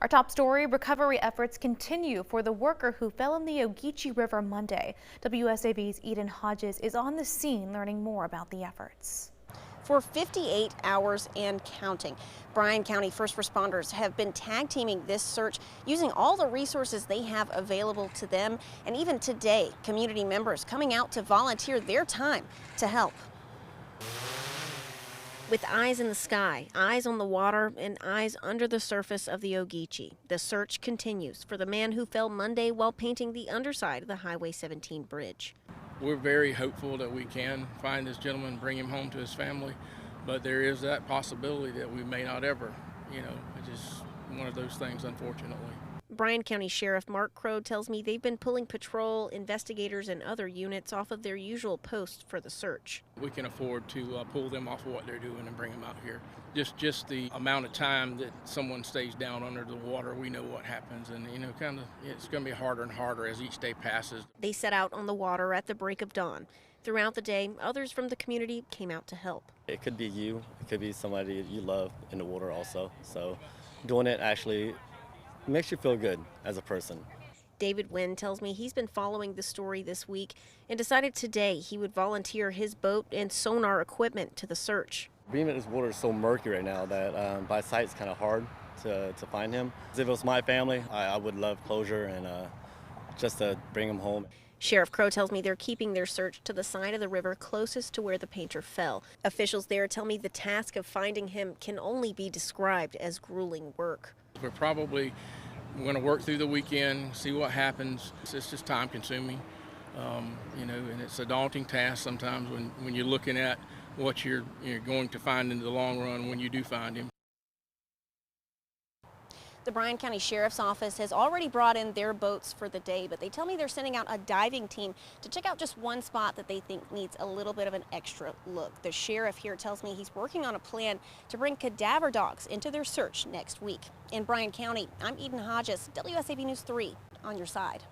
Our top story, recovery efforts continue for the worker who fell in the Ogeechee River Monday. WSAV's Eden Hodges is on the scene learning more about the efforts. For 58 hours and counting, Bryan County first responders have been tag teaming this search using all the resources they have available to them. And even today, community members coming out to volunteer their time to help. With eyes in the sky, eyes on the water, and eyes under the surface of the Ogeechee, the search continues for the man who fell Monday while painting the underside of the Highway 17 bridge. We're very hopeful that we can find this gentleman and bring him home to his family, but there is that possibility that we may not ever. It's just one of those things, unfortunately. Bryan County Sheriff Mark Crow tells me they've been pulling patrol, investigators, and other units off of their usual posts for the search. We can afford to pull them off of what they're doing and bring them out here. Just the amount of time that someone stays down under the water, we know what happens, and it's going to be harder and harder as each day passes. They set out on the water at the break of dawn. Throughout the day, others from the community came out to help. It could be you, it could be somebody you love in the water also. So doing it actually makes you feel good as a person. David Wynn tells me he's been following the story this week and decided today he would volunteer his boat and sonar equipment to the search. Being in this water is so murky right now that by sight it's kind of hard to find him. If it was my family, I would love closure and just to bring him home. Sheriff Crow tells me they're keeping their search to the side of the river closest to where the painter fell. Officials there tell me the task of finding him can only be described as grueling work. We're probably going to work through the weekend, see what happens. It's just time consuming, and it's a daunting task sometimes when you're looking at what you're going to find in the long run when you do find him. The Bryan County Sheriff's Office has already brought in their boats for the day, but they tell me they're sending out a diving team to check out just one spot that they think needs a little bit of an extra look. The sheriff here tells me he's working on a plan to bring cadaver dogs into their search next week. In Bryan County, I'm Eden Hodges, WSAV News 3, on your side.